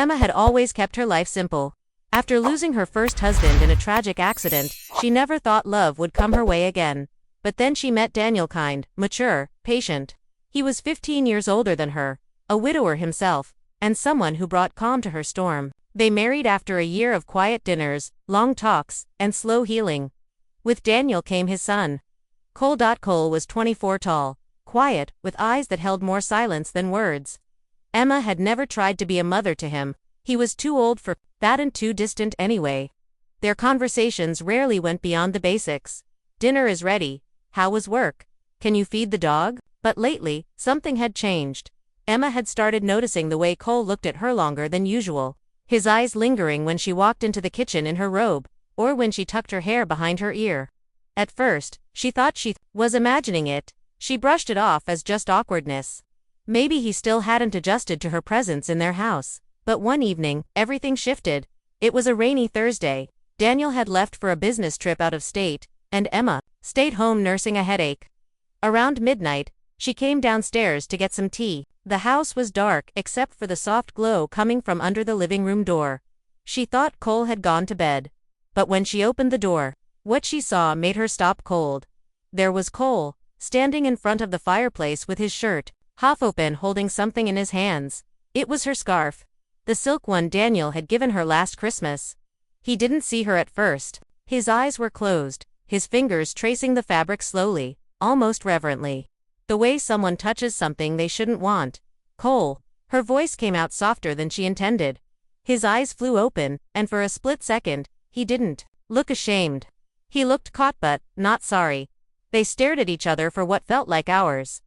Emma had always kept her life simple. After losing her first husband in a tragic accident, she never thought love would come her way again. But then she met Daniel, kind, mature, patient. He was 15 years older than her, a widower himself, and someone who brought calm to her storm. They married after a year of quiet dinners, long talks, and slow healing. With Daniel came his son. Cole. Cole was 24, tall, quiet, with eyes that held more silence than words. Emma had never tried to be a mother to him. He was too old for that and too distant anyway. Their conversations rarely went beyond the basics. Dinner is ready. How was work? Can you feed the dog? But lately, something had changed. Emma had started noticing the way Cole looked at her longer than usual. His eyes lingering when she walked into the kitchen in her robe, or when she tucked her hair behind her ear. At first, she thought she was imagining it. She brushed it off as just awkwardness. Maybe he still hadn't adjusted to her presence in their house. But one evening, everything shifted. It was a rainy Thursday. Daniel had left for a business trip out of state, and Emma stayed home nursing a headache. Around midnight, she came downstairs to get some tea. The house was dark except for the soft glow coming from under the living room door. She thought Cole had gone to bed. But when she opened the door, what she saw made her stop cold. There was Cole, standing in front of the fireplace with his shirt half open, holding something in his hands. It was her scarf. The silk one Daniel had given her last Christmas. He didn't see her at first. His eyes were closed, his fingers tracing the fabric slowly, almost reverently. The way someone touches something they shouldn't want. Cole. Her voice came out softer than she intended. His eyes flew open, and for a split second, he didn't look ashamed. He looked caught but not sorry. They stared at each other for what felt like hours.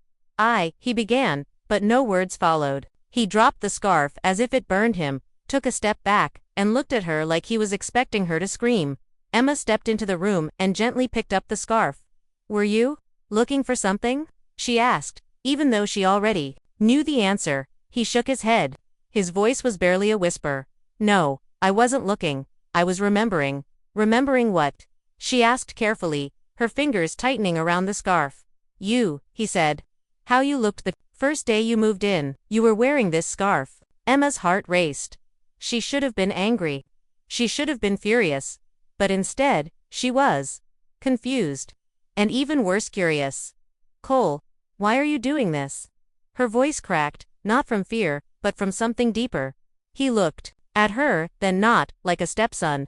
He began, but no words followed. He dropped the scarf as if it burned him, took a step back, and looked at her like he was expecting her to scream. Emma stepped into the room and gently picked up the scarf. "Were you looking for something?" she asked, even though she already knew the answer. He shook his head. His voice was barely a whisper. "No, I wasn't looking. I was remembering." "Remembering what?" she asked carefully, her fingers tightening around the scarf. "You," he said. "How you looked the first day you moved in. You were wearing this scarf." Emma's heart raced. She should have been angry. She should have been furious. But instead, she was confused. And even worse, curious. "Cole, why are you doing this?" Her voice cracked, not from fear, but from something deeper. He looked at her, then not like a stepson.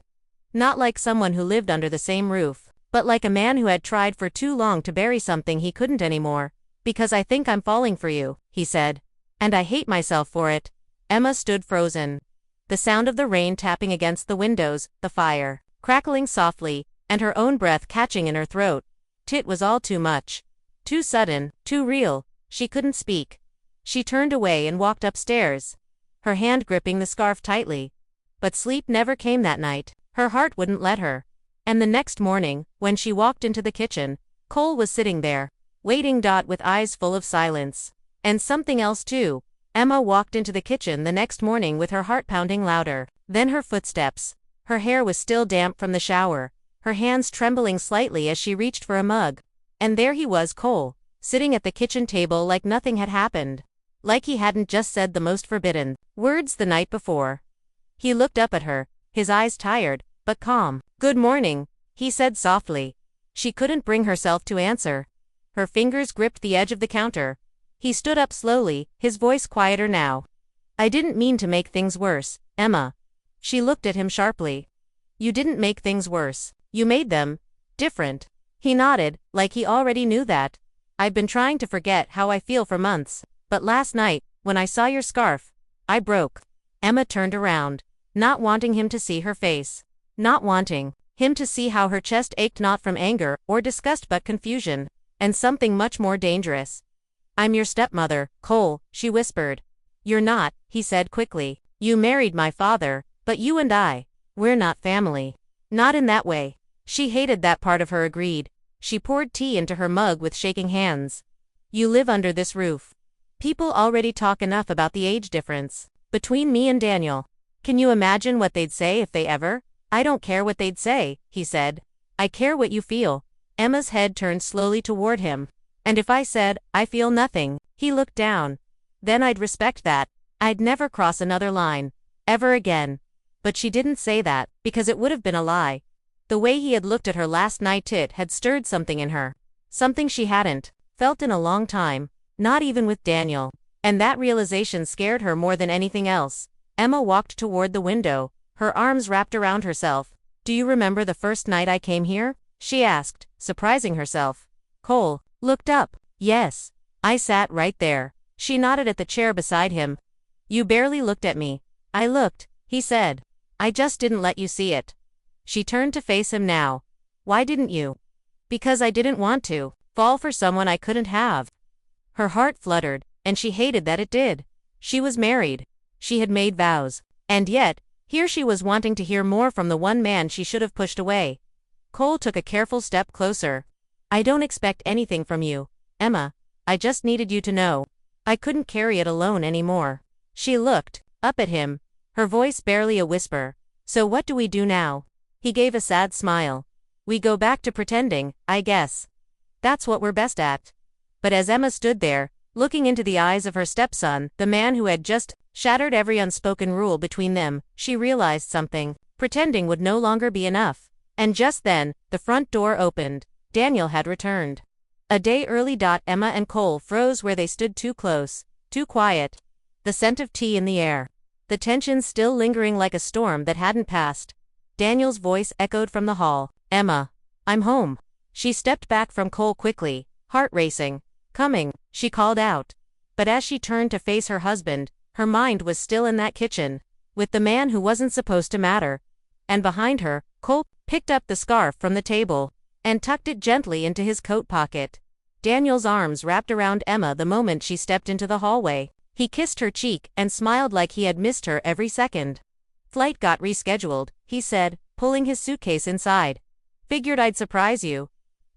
Not like someone who lived under the same roof, but like a man who had tried for too long to bury something he couldn't anymore. "Because I think I'm falling for you," he said. "And I hate myself for it." Emma stood frozen. The sound of the rain tapping against the windows, the fire crackling softly, and her own breath catching in her throat. It was all too much. Too sudden, too real. She couldn't speak. She turned away and walked upstairs, her hand gripping the scarf tightly. But sleep never came that night. Her heart wouldn't let her. And the next morning, when she walked into the kitchen, Cole was sitting there, waiting. With eyes full of silence. And something else too. Emma walked into the kitchen the next morning with her heart pounding louder. Then her footsteps. Her hair was still damp from the shower, her hands trembling slightly as she reached for a mug. And there he was, Cole, sitting at the kitchen table like nothing had happened. Like he hadn't just said the most forbidden words the night before. He looked up at her, his eyes tired, but calm. "Good morning," he said softly. She couldn't bring herself to answer. Her fingers gripped the edge of the counter. He stood up slowly, his voice quieter now. "I didn't mean to make things worse, Emma." She looked at him sharply. "You didn't make things worse. You made them different." He nodded, like he already knew that. "I've been trying to forget how I feel for months, but last night, when I saw your scarf, I broke." Emma turned around, not wanting him to see her face. Not wanting him to see how her chest ached, not from anger or disgust but confusion, and something much more dangerous. "I'm your stepmother, Cole," she whispered. "You're not," he said quickly. "You married my father, but you and we're not family." "Not in that way." She hated that part of her. Agreed. She poured tea into her mug with shaking hands. "You live under this roof. People already talk enough about the age difference between me and Daniel. Can you imagine what they'd say if they ever?" "I don't care what they'd say," he said. "I care what you feel." Emma's head turned slowly toward him. "And if I said, I feel nothing," he looked down. "Then I'd respect that. I'd never cross another line. ever again. But she didn't say that, because it would have been a lie. The way he had looked at her last night had stirred something in her. Something she hadn't felt in a long time, not even with Daniel. And that realization scared her more than anything else. Emma walked toward the window, her arms wrapped around herself. Do you remember the first night I came here? She asked, surprising herself. Cole looked up. Yes. I sat right there. She nodded at the chair beside him. You barely looked at me. I looked, he said. I just didn't let you see it. She turned to face him now. Why didn't you? Because I didn't want to fall for someone I couldn't have. Her heart fluttered, and she hated that it did. She was married. She had made vows. And yet, here she was wanting to hear more from the one man she should have pushed away. Cole took a careful step closer. I don't expect anything from you, Emma. I just needed you to know. I couldn't carry it alone anymore. She looked up at him, her voice barely a whisper. So what do we do now? He gave a sad smile. We go back to pretending, I guess. That's what we're best at. But as Emma stood there, looking into the eyes of her stepson, the man who had just shattered every unspoken rule between them, she realized something. Pretending would no longer be enough. And just then, the front door opened. Daniel had returned. A day early. Emma and Cole froze where they stood, too close, too quiet. The scent of tea in the air. The tension still lingering like a storm that hadn't passed. Daniel's voice echoed from the hall. Emma. I'm home. She stepped back from Cole quickly, heart racing. Coming, she called out. But as she turned to face her husband, her mind was still in that kitchen, with the man who wasn't supposed to matter. And behind her, Cole picked up the scarf from the table and tucked it gently into his coat pocket. Daniel's arms wrapped around Emma the moment she stepped into the hallway. He kissed her cheek and smiled like he had missed her every second. Flight got rescheduled, he said, pulling his suitcase inside. Figured I'd surprise you.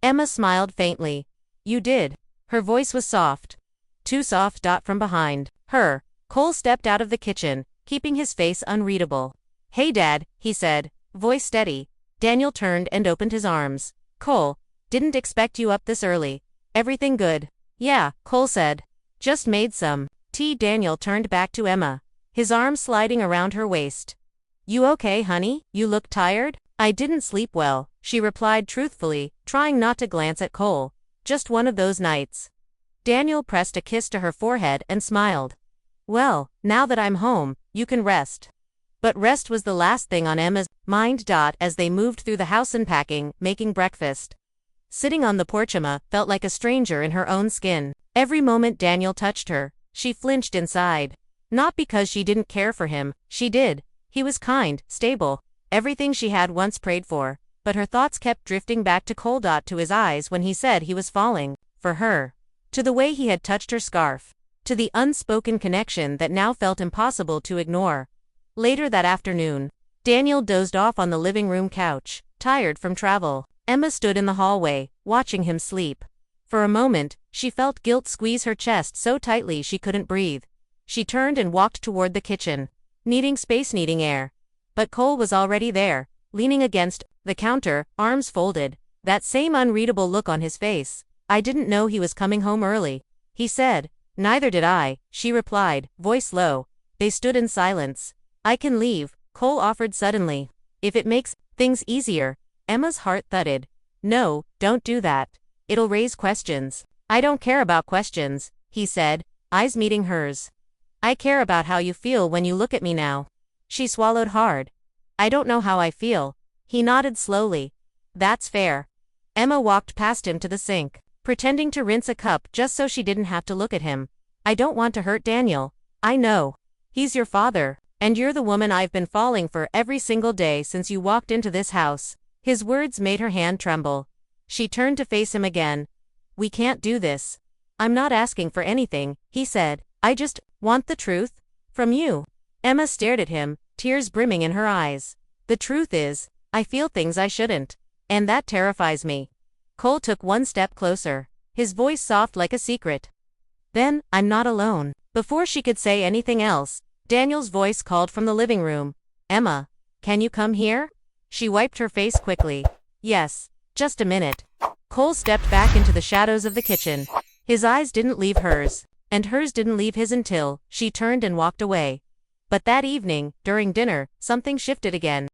Emma smiled faintly. You did. Her voice was soft. Too soft. From behind her, Cole stepped out of the kitchen, keeping his face unreadable. Hey Dad, he said, voice steady. Daniel turned and opened his arms. Cole, didn't expect you up this early. Everything good? Yeah, Cole said. Just made some tea. Daniel turned back to Emma, his arm sliding around her waist. You okay, honey? You look tired? I didn't sleep well, she replied truthfully, trying not to glance at Cole. Just one of those nights. Daniel pressed a kiss to her forehead and smiled. Well, now that I'm home, you can rest. But rest was the last thing on Emma's mind. As they moved through the house unpacking, making breakfast. Sitting on the porch, Emma felt like a stranger in her own skin. Every moment Daniel touched her, she flinched inside. Not because she didn't care for him, she did. He was kind, stable, everything she had once prayed for. But her thoughts kept drifting back to Cole. To his eyes when he said he was falling for her. To the way he had touched her scarf. To the unspoken connection that now felt impossible to ignore. Later that afternoon, Daniel dozed off on the living room couch, tired from travel. Emma stood in the hallway, watching him sleep. For a moment, she felt guilt squeeze her chest so tightly she couldn't breathe. She turned and walked toward the kitchen, needing space, needing air. But Cole was already there, leaning against the counter, arms folded, that same unreadable look on his face. I didn't know he was coming home early, he said. Neither did I, she replied, voice low. They stood in silence. I can leave, Cole offered suddenly. If it makes things easier. Emma's heart thudded. No, don't do that. It'll raise questions. I don't care about questions, he said, eyes meeting hers. I care about how you feel when you look at me now. She swallowed hard. I don't know how I feel. He nodded slowly. That's fair. Emma walked past him to the sink, pretending to rinse a cup just so she didn't have to look at him. I don't want to hurt Daniel. I know. He's your father, and you're the woman I've been falling for every single day since you walked into this house. His words made her hand tremble. She turned to face him again. We can't do this. I'm not asking for anything, he said. I just want the truth from you. Emma stared at him, tears brimming in her eyes. The truth is, I feel things I shouldn't. And that terrifies me. Cole took one step closer, his voice soft like a secret. Then, I'm not alone. Before she could say anything else, Daniel's voice called from the living room. Emma, can you come here? She wiped her face quickly. Yes, just a minute. Cole stepped back into the shadows of the kitchen. His eyes didn't leave hers, and hers didn't leave his until she turned and walked away. But that evening, during dinner, something shifted again.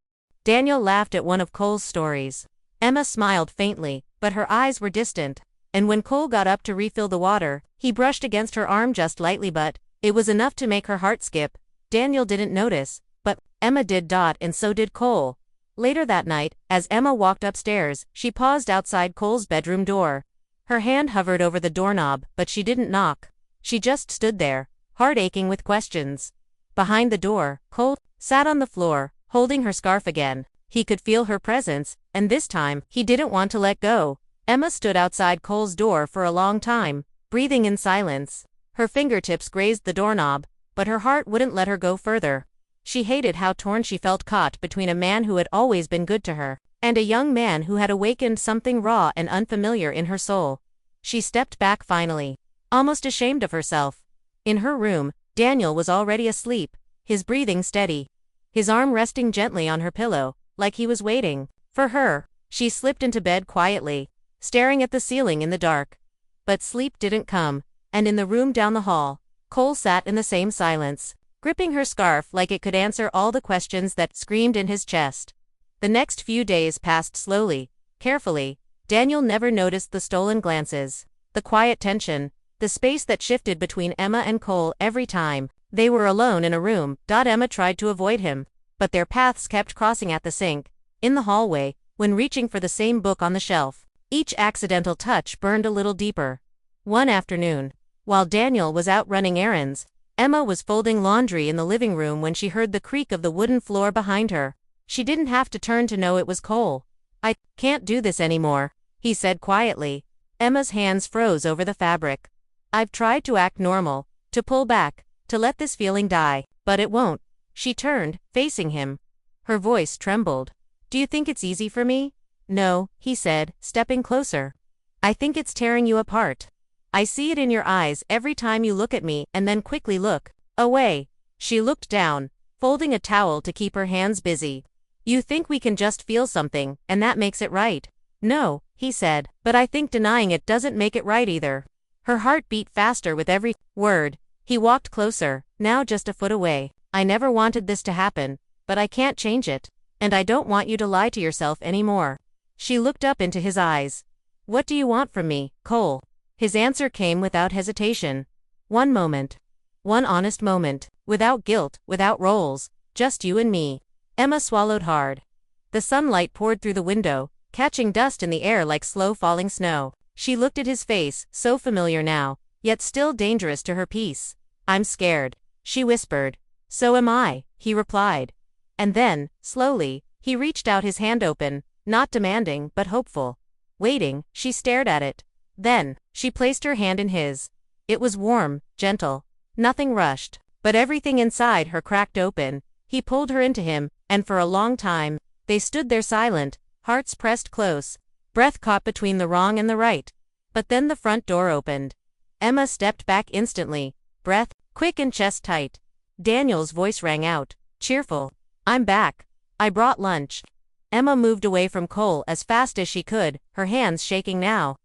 Daniel laughed at one of Cole's stories. Emma smiled faintly, but her eyes were distant. And when Cole got up to refill the water, he brushed against her arm just lightly, but it was enough to make her heart skip. Daniel didn't notice, but Emma did, and so did Cole. Later that night, as Emma walked upstairs, she paused outside Cole's bedroom door. Her hand hovered over the doorknob, but she didn't knock. She just stood there, heart aching with questions. Behind the door, Cole sat on the floor, holding her scarf again. He could feel her presence, and this time, he didn't want to let go. Emma stood outside Cole's door for a long time, breathing in silence. Her fingertips grazed the doorknob, but her heart wouldn't let her go further. She hated how torn she felt, caught between a man who had always been good to her, and a young man who had awakened something raw and unfamiliar in her soul. She stepped back finally, almost ashamed of herself. In her room, Daniel was already asleep, his breathing steady, his arm resting gently on her pillow, like he was waiting for her. She slipped into bed quietly, staring at the ceiling in the dark. But sleep didn't come, and in the room down the hall, Cole sat in the same silence, gripping her scarf like it could answer all the questions that screamed in his chest. The next few days passed slowly, carefully. Daniel never noticed the stolen glances, the quiet tension, the space that shifted between Emma and Cole every time they were alone in a room. Emma tried to avoid him, but their paths kept crossing at the sink, in the hallway, when reaching for the same book on the shelf. Each accidental touch burned a little deeper. One afternoon, while Daniel was out running errands, Emma was folding laundry in the living room when she heard the creak of the wooden floor behind her. She didn't have to turn to know it was Cole. "I can't do this anymore," he said quietly. Emma's hands froze over the fabric. "I've tried to act normal, to pull back, to let this feeling die, but it won't." She turned, facing him. Her voice trembled. "Do you think it's easy for me?" "No," he said, stepping closer. "I think it's tearing you apart. I see it in your eyes every time you look at me and then quickly look away." She looked down, folding a towel to keep her hands busy. "You think we can just feel something, and that makes it right." "No," he said, "but I think denying it doesn't make it right either." Her heart beat faster with every word. He walked closer, now just a foot away. "I never wanted this to happen, but I can't change it. And I don't want you to lie to yourself anymore." She looked up into his eyes. "What do you want from me, Cole?" His answer came without hesitation. "One moment. One honest moment, without guilt, without roles, just you and me." Emma swallowed hard. The sunlight poured through the window, catching dust in the air like slow falling snow. She looked at his face, so familiar now, yet still dangerous to her peace. "I'm scared," she whispered. "So am I," he replied. And then, slowly, he reached out, his hand open, not demanding, but hopeful. Waiting, she stared at it. Then, she placed her hand in his. It was warm, gentle. Nothing rushed, but everything inside her cracked open. He pulled her into him, and for a long time, they stood there silent, hearts pressed close, breath caught between the wrong and the right. But then the front door opened. Emma stepped back instantly, breath quick and chest tight. Daniel's voice rang out, cheerful. "I'm back. I brought lunch." Emma moved away from Cole as fast as she could, her hands shaking now.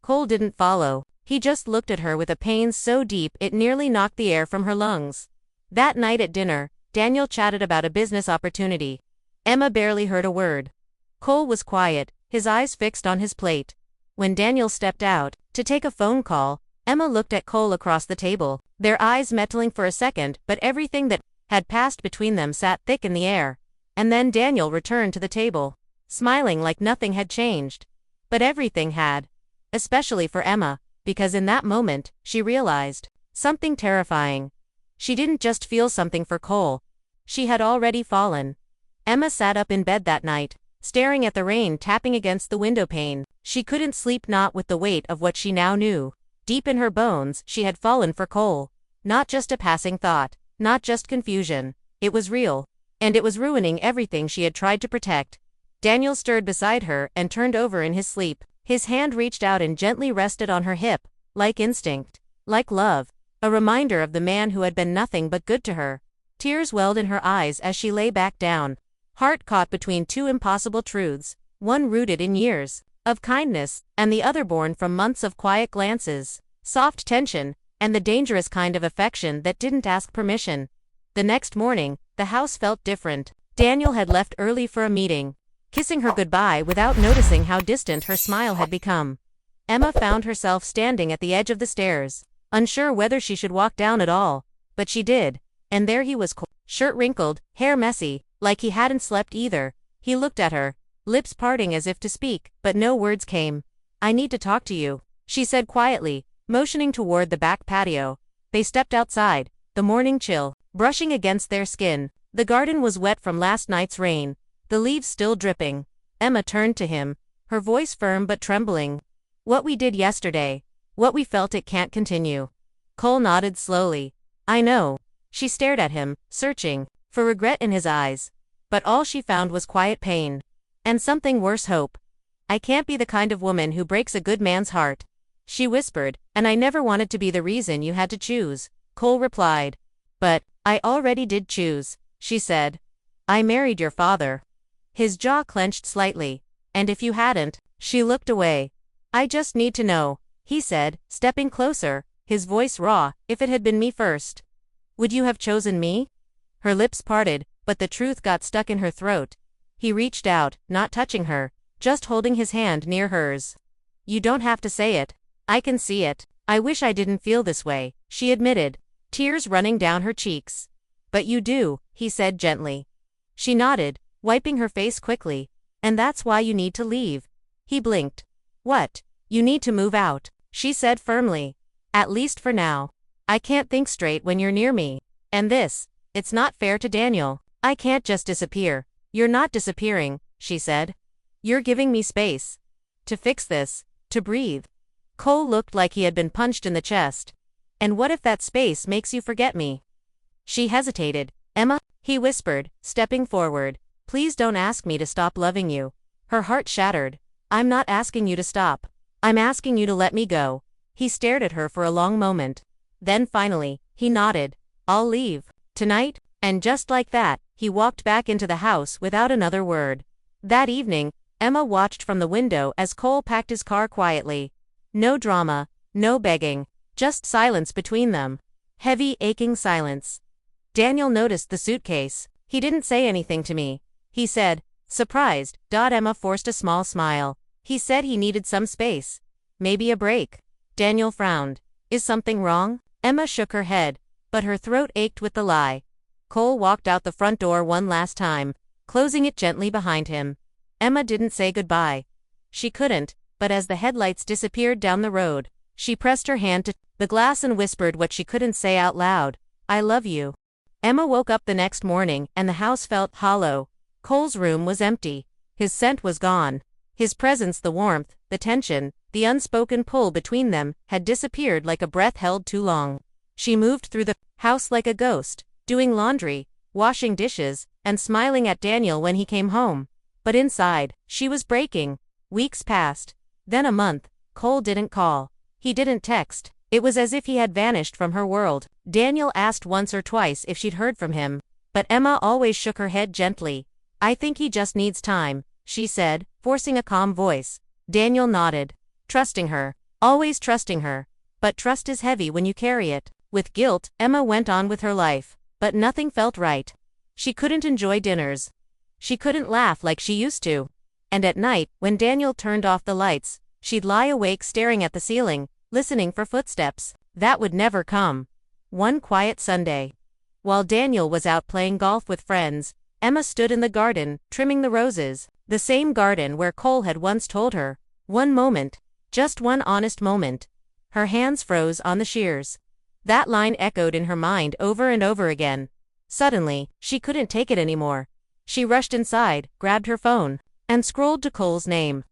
Cole didn't follow. He just looked at her with a pain so deep it nearly knocked the air from her lungs. That night at dinner, Daniel chatted about a business opportunity. Emma barely heard a word. Cole was quiet, his eyes fixed on his plate. When Daniel stepped out to take a phone call, Emma looked at Cole across the table, their eyes meeting for a second, but everything that had passed between them sat thick in the air. And then Daniel returned to the table, smiling like nothing had changed. But everything had. Especially for Emma, because in that moment, she realized something terrifying. She didn't just feel something for Cole. She had already fallen. Emma sat up in bed that night, staring at the rain tapping against the window pane. She couldn't sleep, not with the weight of what she now knew. Deep in her bones, she had fallen for Cole. Not just a passing thought, not just confusion. It was real. And it was ruining everything she had tried to protect. Daniel stirred beside her and turned over in his sleep. His hand reached out and gently rested on her hip, like instinct, like love, a reminder of the man who had been nothing but good to her. Tears welled in her eyes as she lay back down, heart caught between two impossible truths, one rooted in years of kindness, and the other born from months of quiet glances, soft tension, and the dangerous kind of affection that didn't ask permission. The next morning, the house felt different. Daniel had left early for a meeting, kissing her goodbye without noticing how distant her smile had become. Emma found herself standing at the edge of the stairs, unsure whether she should walk down at all, but she did, and there he was, shirt wrinkled, hair messy, like he hadn't slept either. He looked at her, lips parting as if to speak, but no words came. "I need to talk to you," she said quietly, motioning toward the back patio. They stepped outside, the morning chill brushing against their skin. The garden was wet from last night's rain, the leaves still dripping. Emma turned to him, her voice firm but trembling. "What we did yesterday, what we felt, it can't continue." Cole nodded slowly. "I know." She stared at him, searching for regret in his eyes. But all she found was quiet pain. And something worse, hope. "I can't be the kind of woman who breaks a good man's heart," she whispered, "and I never wanted to be the reason you had to choose," Cole replied. "But I already did choose," she said. "I married your father." His jaw clenched slightly. "And if you hadn't?" She looked away. "I just need to know," he said, stepping closer, his voice raw. "If it had been me first, would you have chosen me?" Her lips parted, but the truth got stuck in her throat. He reached out, not touching her, just holding his hand near hers. "You don't have to say it. I can see it. I wish I didn't feel this way," she admitted, tears running down her cheeks. "But you do," he said gently. She nodded, wiping her face quickly. "And that's why you need to leave." He blinked. "What? You need to move out," she said firmly. "At least for now. I can't think straight when you're near me. And it's not fair to Daniel. I can't just disappear." "You're not disappearing," she said. "You're giving me space. To fix this, to breathe." Cole looked like he had been punched in the chest. "And what if that space makes you forget me?" She hesitated. "Emma," he whispered, stepping forward, "please don't ask me to stop loving you." Her heart shattered. "I'm not asking you to stop. I'm asking you to let me go." He stared at her for a long moment. Then finally, he nodded. "I'll leave. Tonight?" And just like that, he walked back into the house without another word. That evening, Emma watched from the window as Cole packed his car quietly. No drama, no begging, just silence between them. Heavy, aching silence. Daniel noticed the suitcase. "He didn't say anything to me," he said, surprised. Emma forced a small smile. "He said he needed some space. Maybe a break." Daniel frowned. "Is something wrong?" Emma shook her head, but her throat ached with the lie. Cole walked out the front door one last time, closing it gently behind him. Emma didn't say goodbye. She couldn't, but as the headlights disappeared down the road, she pressed her hand to the glass and whispered what she couldn't say out loud. "I love you." Emma woke up the next morning and the house felt hollow. Cole's room was empty. His scent was gone. His presence, the warmth, the tension, the unspoken pull between them, had disappeared like a breath held too long. She moved through the house like a ghost, doing laundry, washing dishes, and smiling at Daniel when he came home. But inside, she was breaking. Weeks passed. Then a month. Cole didn't call. He didn't text. It was as if he had vanished from her world. Daniel asked once or twice if she'd heard from him, but Emma always shook her head gently. "I think he just needs time," she said, forcing a calm voice. Daniel nodded. Trusting her. Always trusting her. But trust is heavy when you carry it with guilt. Emma went on with her life. But nothing felt right. She couldn't enjoy dinners. She couldn't laugh like she used to. And at night, when Daniel turned off the lights, she'd lie awake staring at the ceiling, listening for footsteps that would never come. One quiet Sunday, while Daniel was out playing golf with friends, Emma stood in the garden, trimming the roses, the same garden where Cole had once told her. One moment, just one honest moment. Her hands froze on the shears. That line echoed in her mind over and over again. Suddenly, she couldn't take it anymore. She rushed inside, grabbed her phone, and scrolled to Cole's name.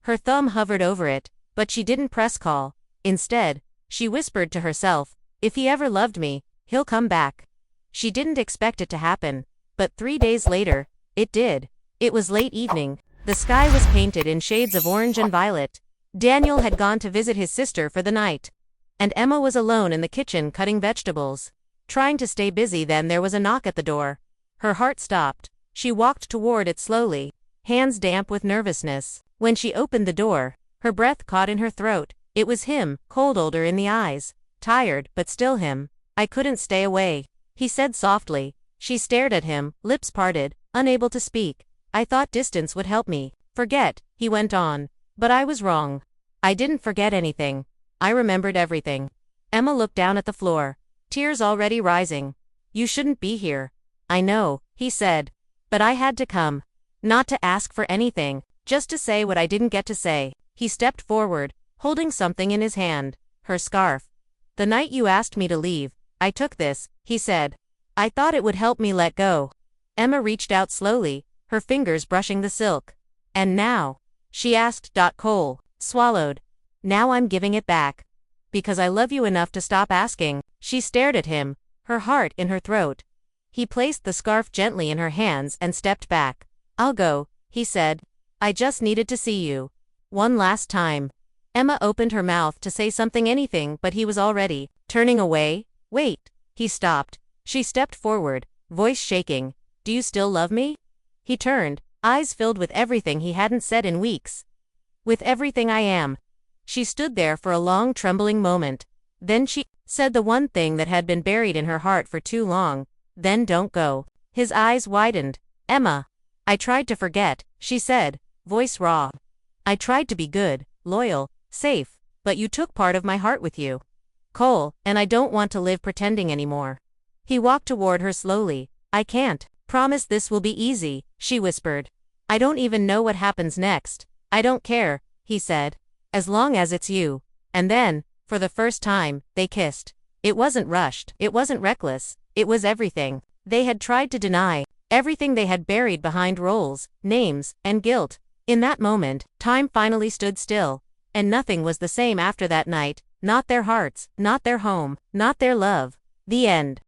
Her thumb hovered over it, but she didn't press call. Instead, she whispered to herself, "If he ever loved me, he'll come back." She didn't expect it to happen, but 3 days later, it did. It was late evening. The sky was painted in shades of orange and violet. Daniel had gone to visit his sister for the night, and Emma was alone in the kitchen cutting vegetables, trying to stay busy. Then there was a knock at the door. Her heart stopped. She walked toward it slowly, hands damp with nervousness. When she opened the door, her breath caught in her throat. It was him, cold, older in the eyes, tired, but still him. "I couldn't stay away," he said softly. She stared at him, lips parted, unable to speak. I thought distance would help me forget, he went on. But I was wrong. I didn't forget anything. I remembered everything. Emma looked down at the floor, tears already rising. You shouldn't be here. I know, he said. But I had to come. Not to ask for anything, just to say what I didn't get to say. He stepped forward, holding something in his hand. Her scarf. The night you asked me to leave, I took this, he said. I thought it would help me let go. Emma reached out slowly, her fingers brushing the silk. And now? She asked. Cole swallowed. Now I'm giving it back. Because I love you enough to stop asking. She stared at him, her heart in her throat. He placed the scarf gently in her hands and stepped back. I'll go, he said. I just needed to see you. One last time. Emma opened her mouth to say something, anything, but he was already turning away. Wait. He stopped. She stepped forward, voice shaking. Do you still love me? He turned, eyes filled with everything he hadn't said in weeks. With everything I am. She stood there for a long, trembling moment. Then she said the one thing that had been buried in her heart for too long. Then don't go. His eyes widened. Emma. I tried to forget, she said, voice raw. I tried to be good, loyal, safe, but you took part of my heart with you. Cole, and I don't want to live pretending anymore. He walked toward her slowly. I can't promise this will be easy, she whispered. I don't even know what happens next. I don't care, he said. As long as it's you. And then, for the first time, they kissed. It wasn't rushed. It wasn't reckless. It was everything they had tried to deny. Everything they had buried behind roles, names, and guilt. In that moment, time finally stood still. And nothing was the same after that night. Not their hearts, not their home, not their love. The end.